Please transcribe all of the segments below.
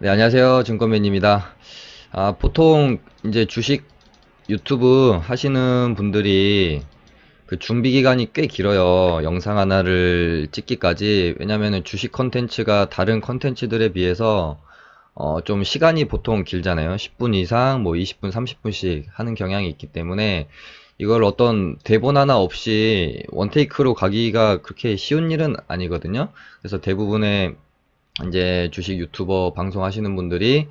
네, 안녕하세요. 증권맨입니다. 보통 이제 주식 유튜브 하시는 분들이 그 준비 기간이 꽤 길어요. 영상 하나를 찍기까지. 왜냐면은 주식 컨텐츠가 다른 컨텐츠들에 비해서 좀 시간이 보통 길잖아요. 10분 이상, 뭐 20분, 30분씩 하는 경향이 있기 때문에 이걸 어떤 대본 하나 없이 원테이크로 가기가 그렇게 쉬운 일은 아니거든요. 그래서 대부분의 이제 주식 유튜버 방송하시는 분들이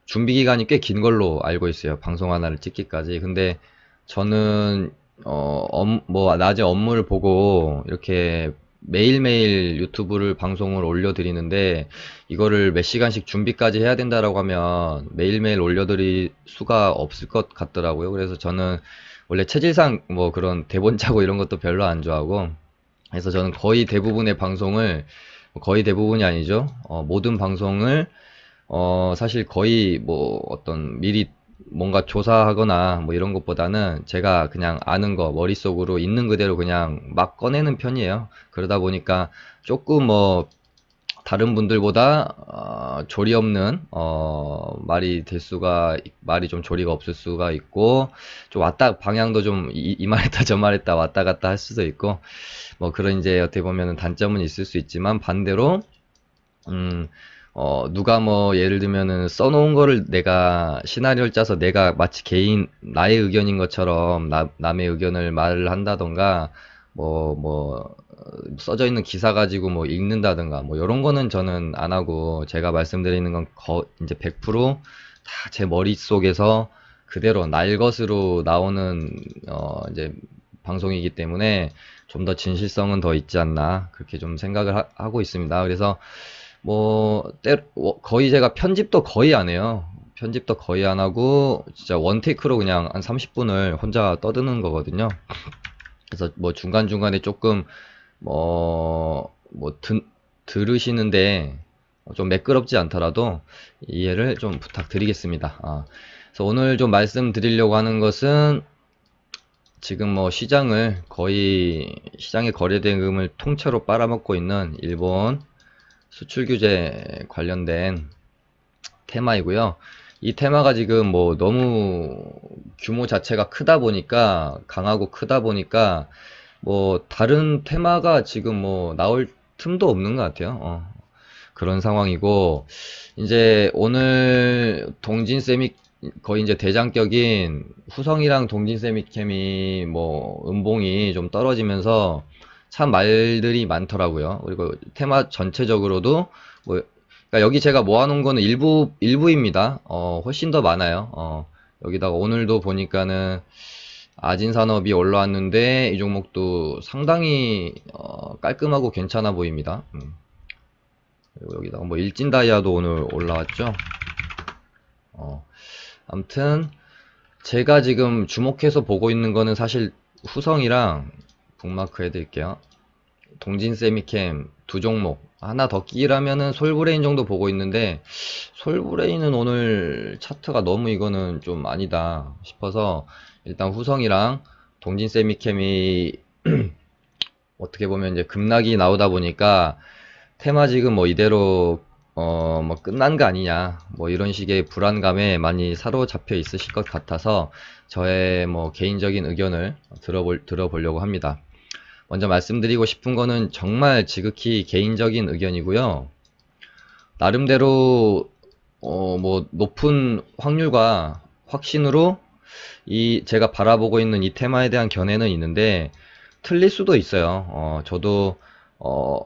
준비 기간이 꽤 긴 걸로 알고 있어요. 방송 하나를 찍기까지. 근데 저는 뭐 낮에 업무를 보고 이렇게 매일매일 유튜브를 방송을 올려드리는데 이거를 몇 시간씩 준비까지 해야 된다라고 하면 매일매일 올려드릴 수가 없을 것 같더라고요. 그래서 저는 원래 체질상 뭐 그런 대본 짜고 이런 것도 별로 안 좋아하고, 그래서 저는 거의 대부분의 방송을, 거의 대부분이 아니죠. 모든 방송을 사실 거의 뭐 어떤 미리 뭔가 조사하거나 뭐 이런 것보다는 제가 그냥 아는 거 머릿속으로 있는 그대로 그냥 막 꺼내는 편이에요. 그러다 보니까 조금 뭐 다른 분들보다 조리 없는 말이 될 수가, 말이 좀 조리가 없을 수가 있고, 좀 왔다 방향도 좀 이 말했다 저 말했다 왔다 갔다 할 수도 있고, 뭐 그런 이제 어떻게 보면은 단점은 있을 수 있지만, 반대로 음, 누가 뭐 예를 들면은 써놓은 거를 내가 시나리오를 짜서 내가 마치 개인 나의 의견인 것처럼 남의 의견을 말을 한다던가, 써져 있는 기사 가지고 뭐 읽는다든가 뭐 이런 거는 저는 안 하고, 제가 말씀드리는 건 이제 100%다 제 머릿속에서 그대로 날 것으로 나오는 이제 방송이기 때문에 좀 더 진실성은 더 있지 않나, 그렇게 좀 생각을 하고 있습니다. 그래서 거의 제가 편집도 거의 안 해요. 편집도 거의 안 하고 진짜 원테이크로 그냥 한 30분을 혼자 떠드는 거거든요. 그래서 뭐 중간중간에 조금 들으시는데 좀 매끄럽지 않더라도 이해를 좀 부탁드리겠습니다. 그래서 오늘 좀 말씀드리려고 하는 것은, 지금 뭐 시장의 거래대금을 통째로 빨아먹고 있는 일본 수출 규제 관련된 테마이고요. 이 테마가 지금 뭐 너무 규모 자체가 크다 보니까, 강하고 크다 보니까 뭐 다른 테마가 지금 뭐 나올 틈도 없는 것 같아요. 그런 상황이고, 이제 오늘 동진세미, 거의 이제 대장격인 후성이랑 동진세미캠이 뭐 음봉이 좀 떨어지면서 참 말들이 많더라고요. 그리고 테마 전체적으로도 뭐, 그러니까 여기 제가 모아놓은 거는 일부입니다. 훨씬 더 많아요. 여기다가 오늘도 보니까는 아진산업이 올라왔는데 이 종목도 상당히 깔끔하고 괜찮아 보입니다. 그리고 여기다가 뭐 일진다이아도 오늘 올라왔죠. 어, 아무튼 제가 지금 주목해서 보고 있는 거는 사실 후성이랑, 북마크 해드릴게요. 동진세미캠 두 종목, 하나 더 끼라면은 솔브레인 정도 보고 있는데, 솔브레인은 오늘 차트가 너무 이거는 좀 아니다 싶어서 일단 후성이랑 동진세미캠이 어떻게 보면 이제 급락이 나오다 보니까 테마 지금 뭐 이대로 뭐 끝난 거 아니냐, 뭐 이런 식의 불안감에 많이 사로잡혀 있으실 것 같아서 저의 뭐 개인적인 의견을 들어보려고 합니다. 먼저 말씀드리고 싶은 거는 정말 지극히 개인적인 의견이고요. 나름대로 뭐 높은 확률과 확신으로 이 제가 바라보고 있는 이 테마에 대한 견해는 있는데, 틀릴 수도 있어요. 저도 어,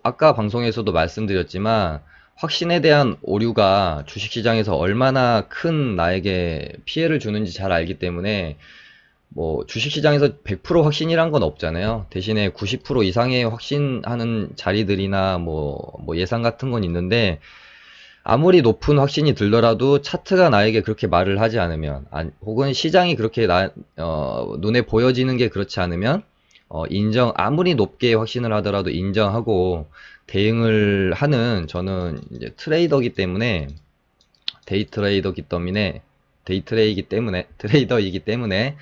아까 방송에서도 말씀드렸지만, 확신에 대한 오류가 주식시장에서 얼마나 큰 나에게 피해를 주는지 잘 알기 때문에, 뭐 주식시장에서 100% 확신이란 건 없잖아요. 대신에 90% 이상의 확신하는 자리들이나 뭐 예상 같은 건 있는데, 아무리 높은 확신이 들더라도 차트가 나에게 그렇게 말을 하지 않으면, 혹은 시장이 그렇게 눈에 보여지는 게 그렇지 않으면, 아무리 높게 확신을 하더라도 인정하고 대응을 하는, 저는 이제 트레이더이기 때문에, 트레이더이기 때문에,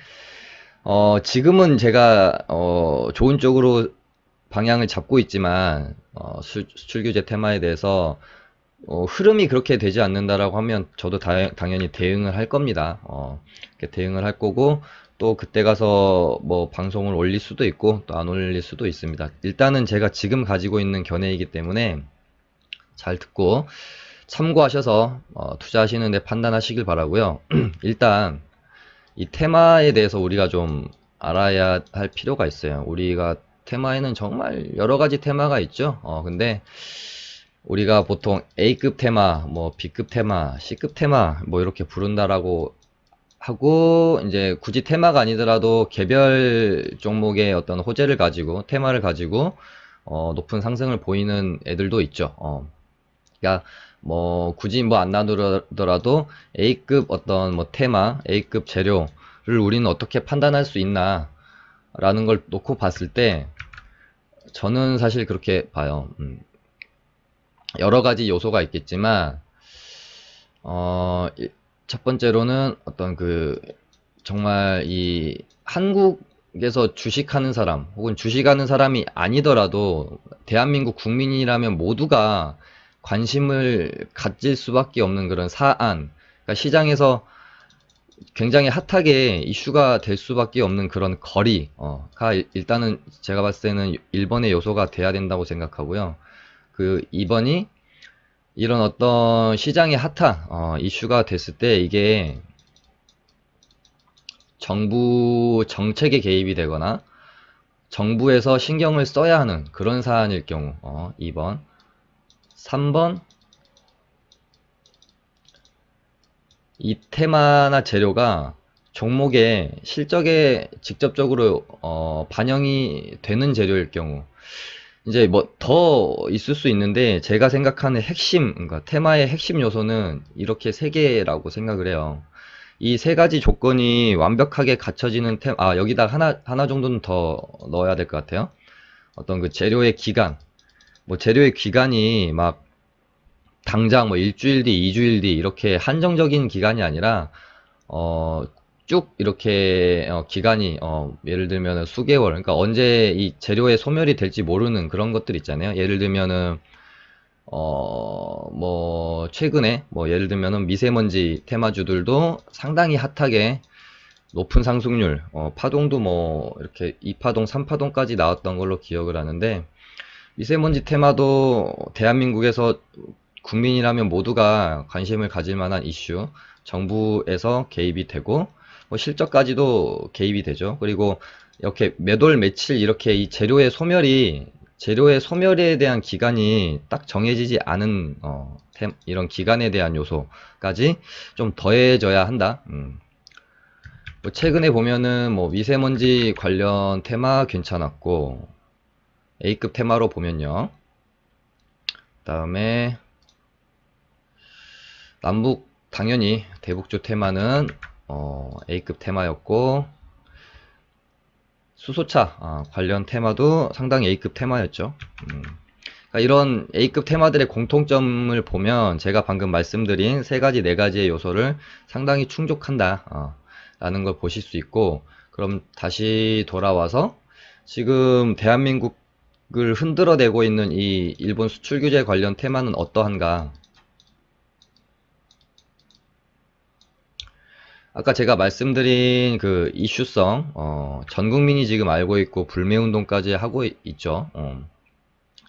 지금은 제가, 좋은 쪽으로 방향을 잡고 있지만, 수출 규제 테마에 대해서 흐름이 그렇게 되지 않는다라고 하면 저도 당연히 대응을 할 겁니다. 이렇게 대응을 할 거고, 또 그때 가서 뭐 방송을 올릴 수도 있고, 또 안 올릴 수도 있습니다. 일단은 제가 지금 가지고 있는 견해이기 때문에 잘 듣고 참고하셔서 투자하시는데 판단하시길 바라고요. 일단 이 테마에 대해서 우리가 좀 알아야 할 필요가 있어요. 우리가 테마에는 정말 여러 가지 테마가 있죠. 근데 우리가 보통 A급 테마, 뭐 B급 테마, C급 테마 뭐 이렇게 부른다라고 하고, 이제 굳이 테마가 아니더라도 개별 종목의 어떤 호재를 가지고 테마를 가지고 높은 상승을 보이는 애들도 있죠. 그러니까 뭐 굳이 뭐 안 나누더라도 A급 어떤 뭐 테마, A급 재료를 우리는 어떻게 판단할 수 있나 라는 걸 놓고 봤을 때, 저는 사실 그렇게 봐요. 여러 가지 요소가 있겠지만 첫 번째로는 어떤 정말 이 한국에서 주식하는 사람 혹은 주식하는 사람이 아니더라도 대한민국 국민이라면 모두가 관심을 가질 수밖에 없는 그런 사안, 그러니까 시장에서 굉장히 핫하게 이슈가 될 수밖에 없는 그런 거리가 일단은 제가 봤을 때는 1번의 요소가 돼야 된다고 생각하고요. 2번이 이런 어떤 시장의 핫한 이슈가 됐을 때 이게 정부 정책에 개입이 되거나 정부에서 신경을 써야 하는 그런 사안일 경우 2번. 3번, 이 테마나 재료가 종목의 실적에 직접적으로 반영이 되는 재료일 경우. 이제 뭐 더 있을 수 있는데 제가 생각하는 핵심, 그러니까 테마의 핵심 요소는 이렇게 세 개라고 생각을 해요. 이 세 가지 조건이 완벽하게 갖춰지는 여기다 하나 정도는 더 넣어야 될 것 같아요. 어떤 재료의 기간, 뭐 재료의 기간이 막 당장 뭐 일주일 뒤, 이주일 뒤 이렇게 한정적인 기간이 아니라 쭉 이렇게 기간이 예를 들면 수개월, 그러니까 언제 이 재료의 소멸이 될지 모르는 그런 것들 있잖아요. 예를 들면은 뭐 최근에 뭐 예를 들면은 미세먼지 테마주들도 상당히 핫하게 높은 상승률, 파동도 뭐 이렇게 2파동, 3파동까지 나왔던 걸로 기억을 하는데, 미세먼지 테마도 대한민국에서 국민이라면 모두가 관심을 가질 만한 이슈, 정부에서 개입이 되고 뭐 실적까지도 개입이 되죠. 그리고 이렇게 몇 월 며칠 이렇게 이 재료의 소멸에 대한 기간이 딱 정해지지 않은 이런 기간에 대한 요소까지 좀 더해져야 한다. 뭐 최근에 보면은 뭐 미세먼지 관련 테마 괜찮았고, A급 테마로 보면요. 그다음에 남북, 당연히 대북주 테마는 A급 테마였고, 수소차 관련 테마도 상당히 A급 테마였죠. 그러니까 이런 A급 테마들의 공통점을 보면 제가 방금 말씀드린 세 가지, 네 가지의 요소를 상당히 충족한다 라는 걸 보실 수 있고, 그럼 다시 돌아와서 지금 대한민국을 흔들어내고 있는 이 일본 수출 규제 관련 테마는 어떠한가. 아까 제가 말씀드린 이슈성, 전 국민이 지금 알고 있고 불매운동까지 하고 있죠.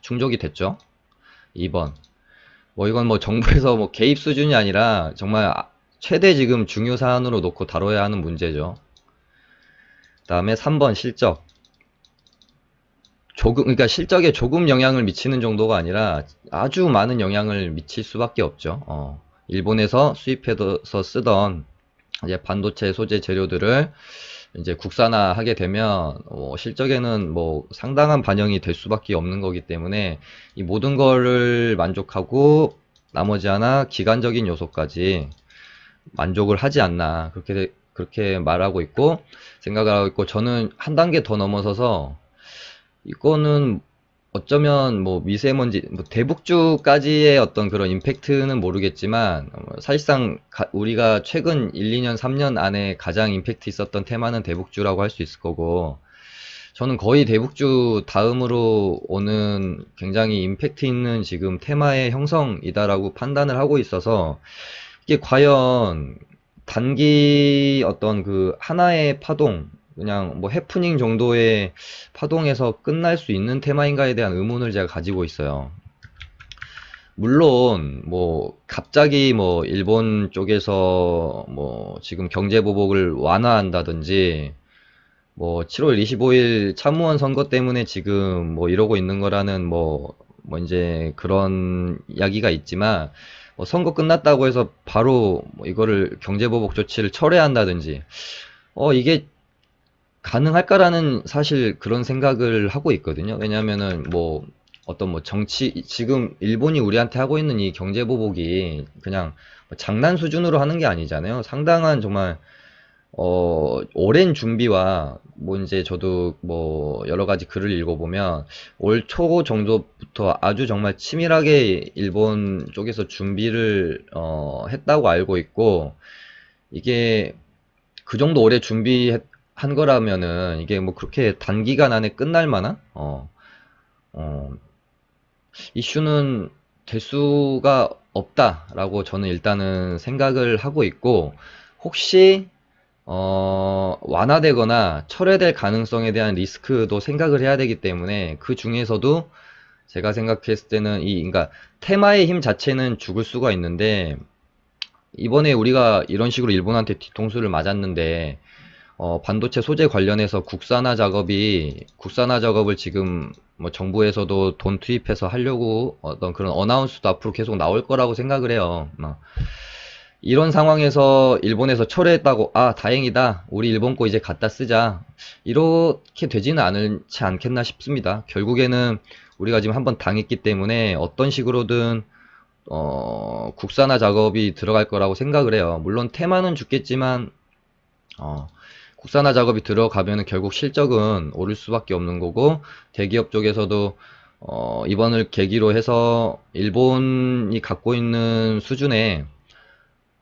충족이 됐죠. 2번. 뭐 이건 뭐 정부에서 뭐 개입 수준이 아니라 정말 최대 지금 중요 사안으로 놓고 다뤄야 하는 문제죠. 다음에 3번 실적. 그러니까 실적에 조금 영향을 미치는 정도가 아니라 아주 많은 영향을 미칠 수밖에 없죠. 일본에서 수입해서 쓰던 이제 반도체 소재 재료들을 이제 국산화하게 되면 실적에는 뭐 상당한 반영이 될 수밖에 없는 거기 때문에 이 모든 거를 만족하고 나머지 하나 기간적인 요소까지 만족을 하지 않나, 그렇게 말하고 있고 생각을 하고 있고, 저는 한 단계 더 넘어서서 이거는 어쩌면 뭐 미세먼지, 뭐 대북주까지의 어떤 그런 임팩트는 모르겠지만, 사실상 우리가 최근 1, 2년, 3년 안에 가장 임팩트 있었던 테마는 대북주라고 할 수 있을 거고, 저는 거의 대북주 다음으로 오는 굉장히 임팩트 있는 지금 테마의 형성이다라고 판단을 하고 있어서 이게 과연 단기 어떤 그 하나의 파동, 그냥 뭐 해프닝 정도의 파동에서 끝날 수 있는 테마인가에 대한 의문을 제가 가지고 있어요. 물론 뭐 갑자기 뭐 일본 쪽에서 뭐 지금 경제 보복을 완화한다든지 뭐 7월 25일 참무원 선거 때문에 지금 뭐 이러고 있는 거라는 뭐 이제 그런 이야기가 있지만 뭐 선거 끝났다고 해서 바로 뭐 이거를 경제보복 조치를 철회한다든지 이게 가능할까라는 사실 그런 생각을 하고 있거든요. 왜냐하면은 뭐 어떤 뭐 정치 지금 일본이 우리한테 하고 있는 이 경제보복이 그냥 뭐 장난 수준으로 하는 게 아니잖아요. 상당한 정말 오랜 준비와, 뭐, 이제 저도 뭐, 여러 가지 글을 읽어보면, 올 초 정도부터 아주 정말 치밀하게 일본 쪽에서 준비를, 했다고 알고 있고, 이게 그 정도 오래 준비한 거라면은, 이게 뭐 그렇게 단기간 안에 끝날 만한, 어, 이슈는 될 수가 없다라고 저는 일단은 생각을 하고 있고, 혹시 완화되거나 철회될 가능성에 대한 리스크도 생각을 해야 되기 때문에 그 중에서도 제가 생각했을 때는 그러니까 테마의 힘 자체는 죽을 수가 있는데 이번에 우리가 이런 식으로 일본한테 뒤통수를 맞았는데 반도체 소재 관련해서 국산화 작업을 지금 뭐 정부에서도 돈 투입해서 하려고 어떤 그런 어나운스도 앞으로 계속 나올 거라고 생각을 해요. 이런 상황에서 일본에서 철회했다고, 아, 다행이다. 우리 일본 거 이제 갖다 쓰자. 이렇게 되지는 않지 않겠나 싶습니다. 결국에는 우리가 지금 한번 당했기 때문에 어떤 식으로든, 국산화 작업이 들어갈 거라고 생각을 해요. 물론 테마는 죽겠지만, 어, 국산화 작업이 들어가면은 결국 실적은 오를 수밖에 없는 거고, 대기업 쪽에서도, 이번을 계기로 해서 일본이 갖고 있는 수준의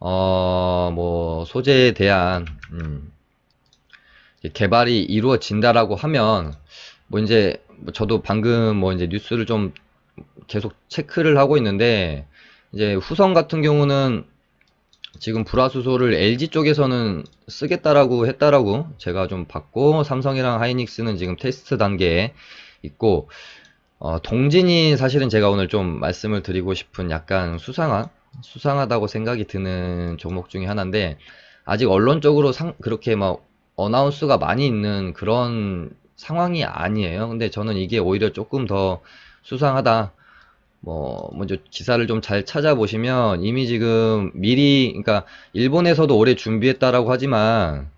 뭐, 소재에 대한, 개발이 이루어진다라고 하면, 뭐, 이제, 뭐 저도 방금 뭐, 이제 뉴스를 좀 계속 체크를 하고 있는데, 이제 후성 같은 경우는 지금 불화수소를 LG 쪽에서는 쓰겠다라고 했다라고 제가 좀 봤고, 삼성이랑 하이닉스는 지금 테스트 단계에 있고, 동진이 사실은 제가 오늘 좀 말씀을 드리고 싶은 약간 수상하다고 생각이 드는 종목 중에 하나인데, 아직 언론적으로 그렇게 막 어나운스가 많이 있는 그런 상황이 아니에요. 근데 저는 이게 오히려 조금 더 수상하다. 뭐, 먼저 기사를 좀 잘 찾아보시면 이미 지금 미리, 그러니까 일본에서도 오래 준비했다라고 하지만,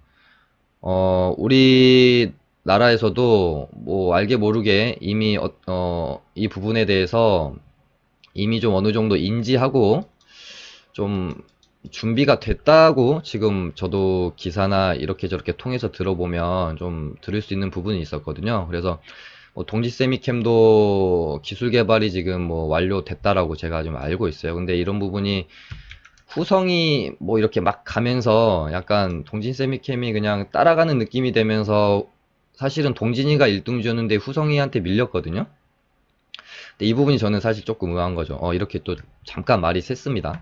우리나라에서도 뭐 알게 모르게 이미 이 부분에 대해서 이미 좀 어느 정도 인지하고 좀 준비가 됐다고 지금 저도 기사나 이렇게 저렇게 통해서 들어보면 좀 들을 수 있는 부분이 있었거든요. 그래서 뭐 동지세미캠도 기술 개발이 지금 뭐 완료됐다라고 제가 좀 알고 있어요. 근데 이런 부분이 후성이 뭐 이렇게 막 가면서 약간 동진세미캠이 그냥 따라가는 느낌이 되면서 사실은 동진이가 1등주였는데 후성이한테 밀렸거든요. 근데 이 부분이 저는 사실 조금 의아한 거죠. 이렇게 또 잠깐 말이 샜습니다.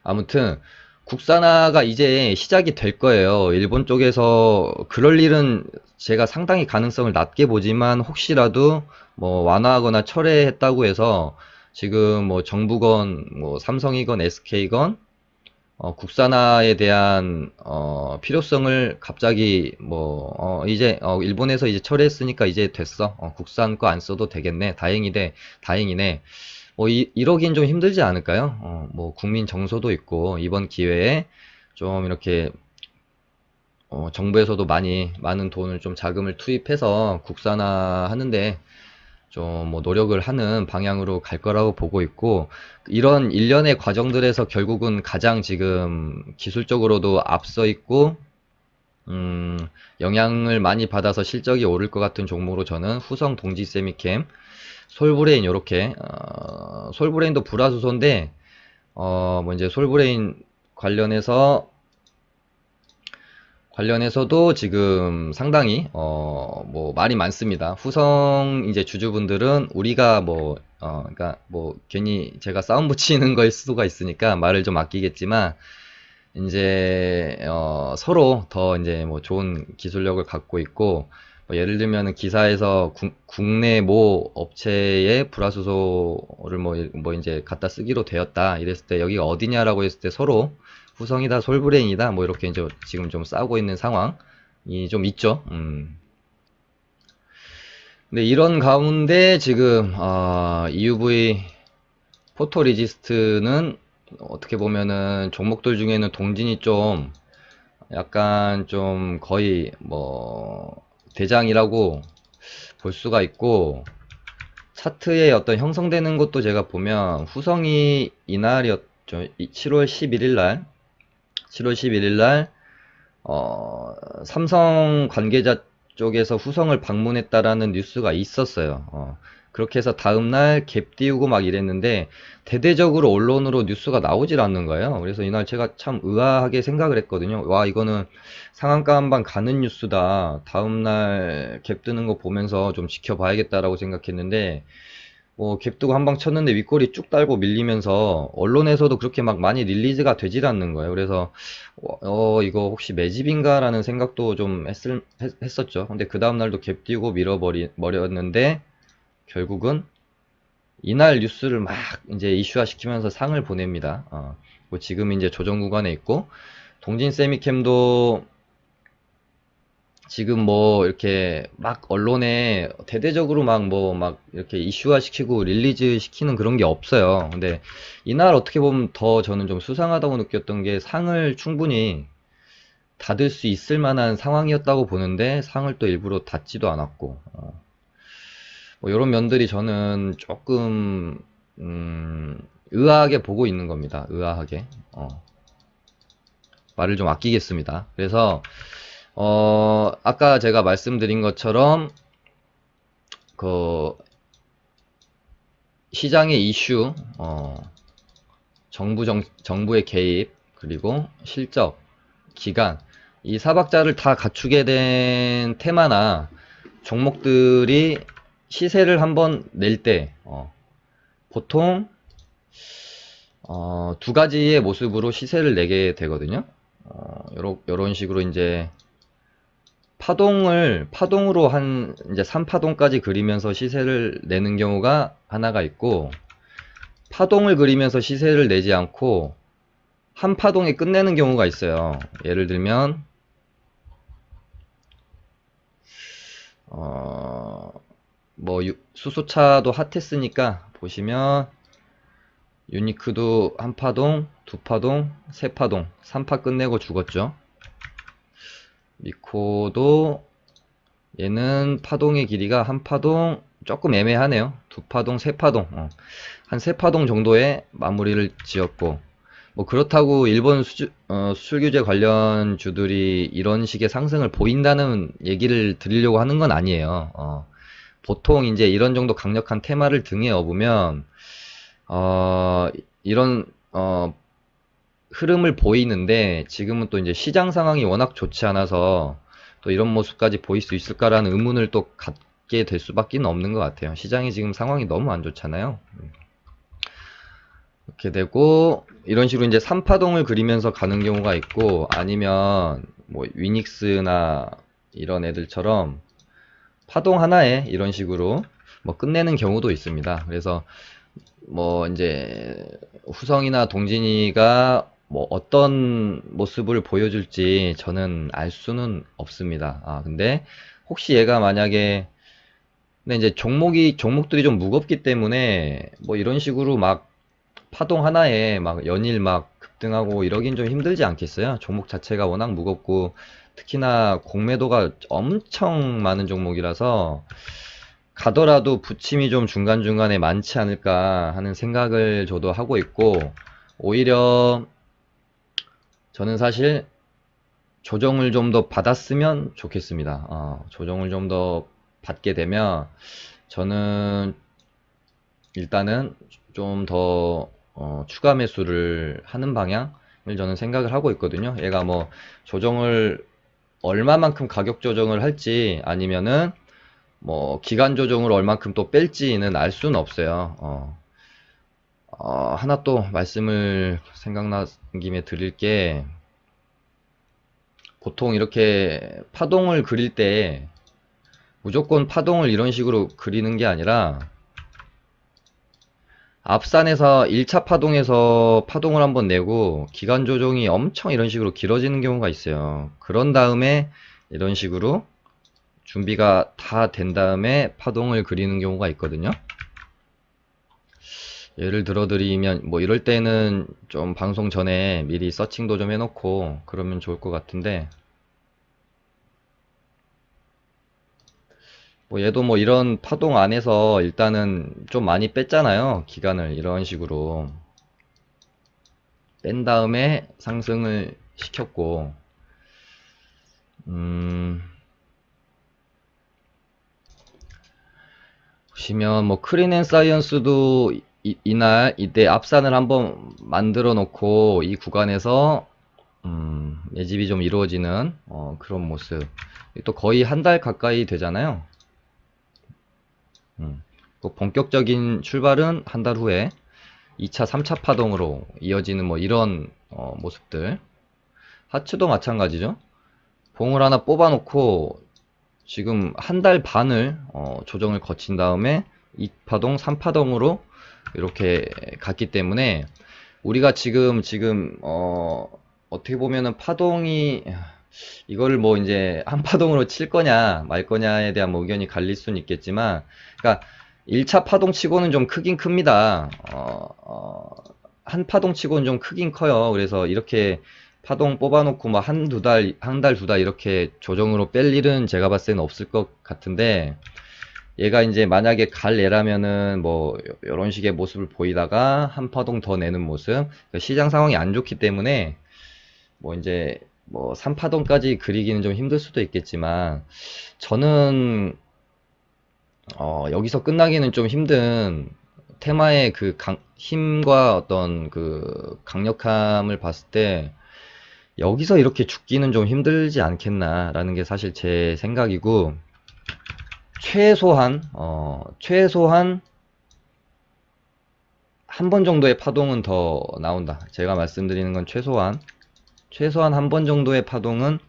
아무튼 국산화가 이제 시작이 될 거예요. 일본 쪽에서 그럴 일은 제가 상당히 가능성을 낮게 보지만 혹시라도 뭐 완화하거나 철회했다고 해서 지금 뭐 정부건 뭐 삼성이건 SK건 국산화에 대한 필요성을 갑자기 뭐 이제 일본에서 이제 철회했으니까 이제 됐어. 국산 거 안 써도 되겠네. 다행이네. 뭐 이러긴 좀 힘들지 않을까요? 뭐 국민 정서도 있고 이번 기회에 좀 이렇게 정부에서도 많은 돈을 좀 자금을 투입해서 국산화 하는데 좀 뭐 노력을 하는 방향으로 갈 거라고 보고 있고, 이런 일련의 과정들에서 결국은 가장 지금 기술적으로도 앞서 있고 영향을 많이 받아서 실적이 오를 것 같은 종목으로 저는 후성, 동지, 세미캠, 솔브레인 요렇게, 솔브레인도 불화수소인데 뭐 이제 솔브레인 관련해서 관련해서도 지금 상당히 뭐 말이 많습니다. 후성 이제 주주분들은 우리가 뭐 그러니까 뭐 괜히 제가 싸움 붙이는 거일 수가 있으니까 말을 좀 아끼겠지만 이제 서로 더 이제 뭐 좋은 기술력을 갖고 있고 뭐 예를 들면은 기사에서 국내 모 업체의 불화수소를 뭐 이제 갖다 쓰기로 되었다 이랬을 때 여기가 어디냐라고 했을 때 서로 후성이다 솔브레인이다 뭐 이렇게 이제 지금 좀 싸우고 있는 상황이 좀 있죠. 근데 이런 가운데 지금 EUV 포토리지스트는 어떻게 보면은 종목들 중에는 동진이 좀 약간 좀 거의 뭐 대장이라고 볼 수가 있고 차트에 어떤 형성되는 것도 제가 보면 후성이 이날이었죠. 7월 11일 날 7월 11일 날 삼성 관계자 쪽에서 후성을 방문했다라는 뉴스가 있었어요. 그렇게 해서 다음날 갭 띄우고 막 이랬는데 대대적으로 언론으로 뉴스가 나오질 않는 거예요. 그래서 이날 제가 참 의아하게 생각을 했거든요. 와, 이거는 상한가 한방 가는 뉴스다. 다음날 갭 뜨는 거 보면서 좀 지켜봐야겠다라고 생각했는데 뭐 갭두고 한 방 쳤는데 윗골이 쭉 달고 밀리면서 언론에서도 그렇게 막 많이 릴리즈가 되질 않는 거예요. 그래서 이거 혹시 매집인가라는 생각도 좀 했었죠. 근데 그 다음날도 갭 띄우고 밀어버렸는데 결국은 이날 뉴스를 막 이제 이슈화 시키면서 상을 보냅니다. 뭐 지금 이제 조정 구간에 있고 동진 세미캠도 지금 뭐 이렇게 막 언론에 대대적으로 막 뭐 막 이렇게 이슈화 시키고 릴리즈 시키는 그런 게 없어요. 근데 이날 어떻게 보면 더 저는 좀 수상하다고 느꼈던 게 상을 충분히 닫을 수 있을 만한 상황이었다고 보는데 상을 또 일부러 닫지도 않았고 뭐 이런 면들이 저는 조금 의아하게 보고 있는 겁니다. 의아하게 말을 좀 아끼겠습니다. 그래서 아까 제가 말씀드린 것처럼 그 시장의 이슈, 정부의 개입, 그리고 실적, 기간, 이 사박자를 다 갖추게 된 테마나 종목들이 시세를 한번 낼 때, 보통, 두 가지의 모습으로 시세를 내게 되거든요. 요런 식으로 이제 파동으로 한 이제 3파동까지 그리면서 시세를 내는 경우가 하나가 있고, 파동을 그리면서 시세를 내지 않고 한 파동에 끝내는 경우가 있어요. 예를 들면 뭐 수소차도 핫했으니까 보시면 유니크도 한 파동, 두 파동, 세 파동, 3파 끝내고 죽었죠. 미코도 얘는 파동의 길이가 한 파동 조금 애매하네요. 두 파동, 세 파동, 한 세 파동 정도의 마무리를 지었고, 뭐 그렇다고 일본 수출 규제 관련 주들이 이런 식의 상승을 보인다는 얘기를 드리려고 하는 건 아니에요. 보통 이제 이런 정도 강력한 테마를 등에 업으면 이런 흐름을 보이는데 지금은 또 이제 시장 상황이 워낙 좋지 않아서 또 이런 모습까지 보일 수 있을까라는 의문을 또 갖게 될 수밖에 없는 것 같아요. 시장이 지금 상황이 너무 안 좋잖아요. 이렇게 되고 이런 식으로 이제 3파동을 그리면서 가는 경우가 있고 아니면 뭐 위닉스나 이런 애들처럼 파동 하나에 이런 식으로 뭐 끝내는 경우도 있습니다. 그래서 뭐 이제 후성이나 동진이가 뭐 어떤 모습을 보여줄지 저는 알 수는 없습니다. 근데 혹시 얘가 만약에 근데 이제 종목들이 좀 무겁기 때문에 뭐 이런 식으로 막 파동 하나에 막 연일 막 급등하고 이러긴 좀 힘들지 않겠어요? 종목 자체가 워낙 무겁고 특히나 공매도가 엄청 많은 종목이라서 가더라도 부침이 좀 중간중간에 많지 않을까 하는 생각을 저도 하고 있고 오히려 저는 사실 조정을 좀 더 받았으면 좋겠습니다. 조정을 좀 더 받게 되면 저는 일단은 좀 더 추가 매수를 하는 방향을 저는 생각을 하고 있거든요. 얘가 뭐 조정을 얼마만큼 가격 조정을 할지 아니면은 뭐 기간 조정을 얼만큼 또 뺄지는 알 수는 없어요. 하나 또 말씀을 생각난 김에 드릴 게, 보통 이렇게 파동을 그릴 때 무조건 파동을 이런 식으로 그리는 게 아니라, 앞산에서 1차 파동에서 파동을 한번 내고 기간 조정이 엄청 이런 식으로 길어지는 경우가 있어요. 그런 다음에 이런 식으로 준비가 다 된 다음에 파동을 그리는 경우가 있거든요. 예를 들어 드리면, 뭐 이럴 때는 좀 방송 전에 미리 서칭도 좀 해놓고 그러면 좋을 것 같은데, 뭐 얘도 뭐 이런 파동 안에서 일단은 좀 많이 뺐잖아요. 기간을 이런 식으로 뺀 다음에 상승을 시켰고, 음, 보시면 뭐 크린앤사이언스도 이날 이때 앞산을 한번 만들어 놓고 이 구간에서 매집이 좀 이루어지는 그런 모습. 또 거의 한 달 가까이 되잖아요. 그 본격적인 출발은 한 달 후에 2차, 3차 파동으로 이어지는 뭐 이런 모습들. 하츠도 마찬가지죠. 봉을 하나 뽑아놓고 지금 한 달 반을 조정을 거친 다음에 2파동, 3파동으로 이렇게 갔기 때문에, 우리가 지금 어떻게 보면은 파동이, 이거를 뭐 이제 한 파동으로 칠 거냐 말 거냐에 대한 뭐 의견이 갈릴 수는 있겠지만, 그러니까 1차 파동 치고는 좀 크긴 큽니다. 한 파동 치고는 좀 크긴 커요. 그래서 이렇게 파동 뽑아놓고 막 한두 달, 한 달, 두 달 이렇게 조정으로 뺄 일은 제가 봤을 때는 없을 것 같은데, 얘가 이제 만약에 갈 애라면은 뭐 이런 식의 모습을 보이다가 한 파동 더 내는 모습. 그러니까 시장 상황이 안 좋기 때문에 뭐 이제 뭐 3파동까지 그리기는 좀 힘들 수도 있겠지만, 저는 여기서 끝나기는 좀 힘든, 테마의 그 힘과 어떤 그 강력함을 봤을 때 여기서 이렇게 죽기는 좀 힘들지 않겠나라는 게 사실 제 생각이고, 최소한 한 번 정도의 파동은 더 나온다. 제가 말씀드리는 건 최소한 한 번 정도의 파동은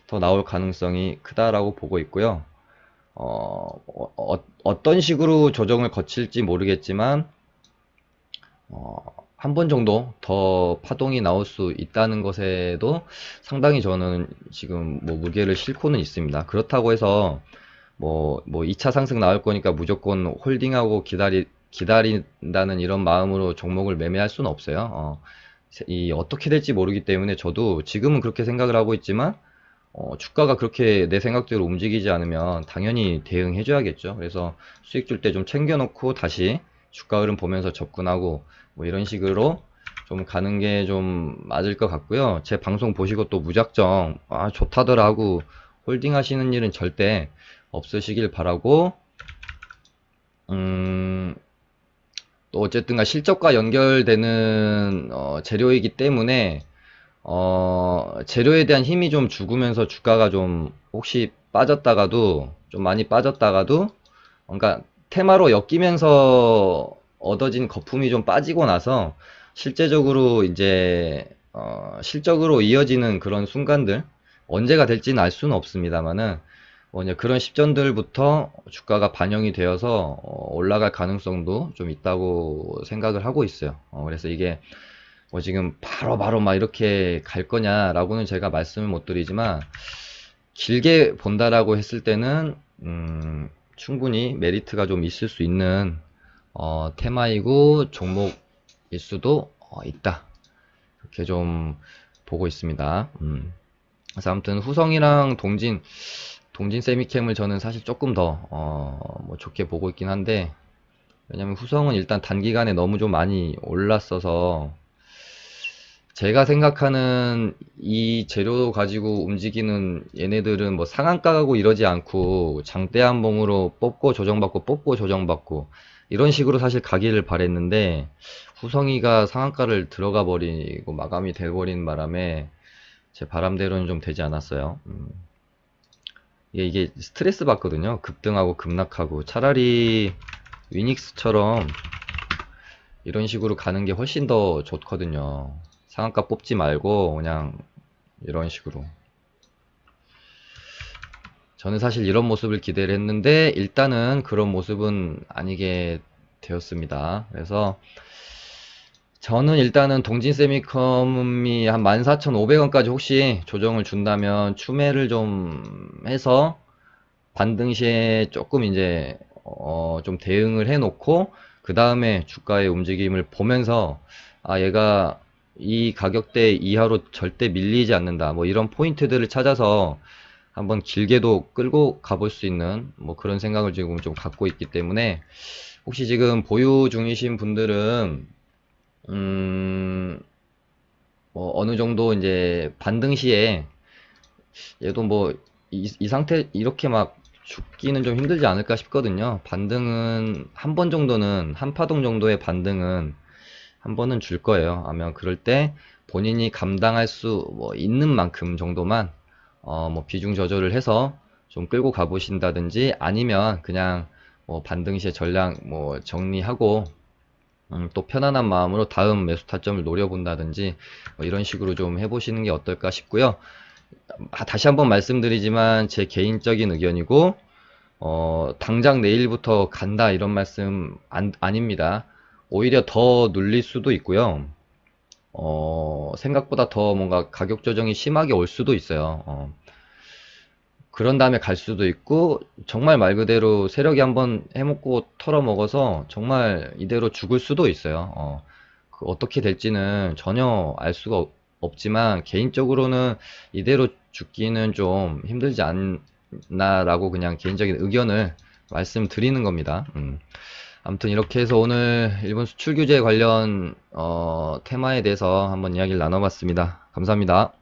더 나올 가능성이 크다라고 보고 있고요. 어떤 식으로 조정을 거칠지 모르겠지만, 한 번 정도 더 파동이 나올 수 있다는 것에도 상당히 저는 지금 뭐 무게를 싣고는 있습니다. 그렇다고 해서 뭐 2차 상승 나올 거니까 무조건 홀딩하고 기다린다는 이런 마음으로 종목을 매매할 수는 없어요. 어떻게 될지 모르기 때문에 저도 지금은 그렇게 생각을 하고 있지만, 주가가 그렇게 내 생각대로 움직이지 않으면 당연히 대응해 줘야겠죠. 그래서 수익 줄 때 좀 챙겨놓고 다시 주가 흐름 보면서 접근하고 뭐 이런 식으로 좀 가는 게 좀 맞을 것 같고요. 제 방송 보시고 또 무작정 좋다더라 하고 홀딩 하시는 일은 절대 없으시길 바라고, 또 어쨌든가 실적과 연결되는 재료이기 때문에 재료에 대한 힘이 좀 죽으면서 주가가 좀 혹시 빠졌다가도, 좀 많이 빠졌다가도, 그러니까 테마로 엮이면서 얻어진 거품이 좀 빠지고 나서 실제적으로 이제 실적으로 이어지는 그런 순간들, 언제가 될지는 알 수는 없습니다만은 뭐냐, 그런 시점들부터 주가가 반영이 되어서 올라갈 가능성도 좀 있다고 생각을 하고 있어요. 그래서 이게 뭐 지금 바로 막 이렇게 갈 거냐라고는 제가 말씀을 못 드리지만, 길게 본다라고 했을 때는 충분히 메리트가 좀 있을 수 있는 테마이고 종목일 수도 있다. 그렇게 좀 보고 있습니다. 그래서 아무튼 후성이랑 동진 세미캠을 저는 사실 조금 더 뭐 좋게 보고 있긴 한데, 왜냐면 후성은 일단 단기간에 너무 좀 많이 올랐어서, 제가 생각하는 이 재료 가지고 움직이는 얘네들은 뭐 상한가 가고 이러지 않고 장대한봉으로 뽑고 조정받고 이런 식으로 사실 가기를 바랬는데, 후성이가 상한가를 들어가 버리고 마감이 돼 버린 바람에 제 바람대로는 좀 되지 않았어요. 이게 스트레스 받거든요. 급등하고 급락하고. 차라리 위닉스처럼 이런 식으로 가는 게 훨씬 더 좋거든요. 상한가 뽑지 말고 그냥 이런 식으로. 저는 사실 이런 모습을 기대를 했는데 일단은 그런 모습은 아니게 되었습니다. 그래서 저는 일단은 동진 세미컴이 한 14,500원까지 혹시 조정을 준다면 추매를 좀 해서 반등 시에 조금 이제 좀 대응을 해 놓고 그 다음에 주가의 움직임을 보면서 아 얘가 이 가격대 이하로 절대 밀리지 않는다 뭐 이런 포인트들을 찾아서 한번 길게도 끌고 가볼 수 있는 뭐 그런 생각을 지금 좀 갖고 있기 때문에 혹시 지금 보유 중이신 분들은 음, 뭐 어느 정도 이제 반등 시에 얘도 뭐 이 상태 이렇게 막 죽기는 좀 힘들지 않을까 싶거든요. 반등은 한 번 정도는 한 파동 정도의 반등은 한 번은 줄 거예요. 아마 그럴 때 본인이 감당할 수 뭐 있는 만큼 정도만 뭐 비중 조절을 해서 좀 끌고 가보신다든지 아니면 그냥 뭐 반등 시에 전량 뭐 정리하고 또 편안한 마음으로 다음 매수 타점을 노려본다든지 뭐 이런 식으로 좀 해보시는 게 어떨까 싶고요. 다시 한번 말씀드리지만 제 개인적인 의견이고 당장 내일부터 간다 이런 말씀 아닙니다. 오히려 더 눌릴 수도 있고요. 생각보다 더 뭔가 가격 조정이 심하게 올 수도 있어요. 그런 다음에 갈 수도 있고 정말 말 그대로 세력이 한번 해먹고 털어먹어서 정말 이대로 죽을 수도 있어요. 그 어떻게 될지는 전혀 알 수가 없지만 개인적으로는 이대로 죽기는 좀 힘들지 않나라고 그냥 개인적인 의견을 말씀드리는 겁니다. 아무튼 이렇게 해서 오늘 일본 수출 규제 관련 테마에 대해서 한번 이야기를 나눠봤습니다. 감사합니다.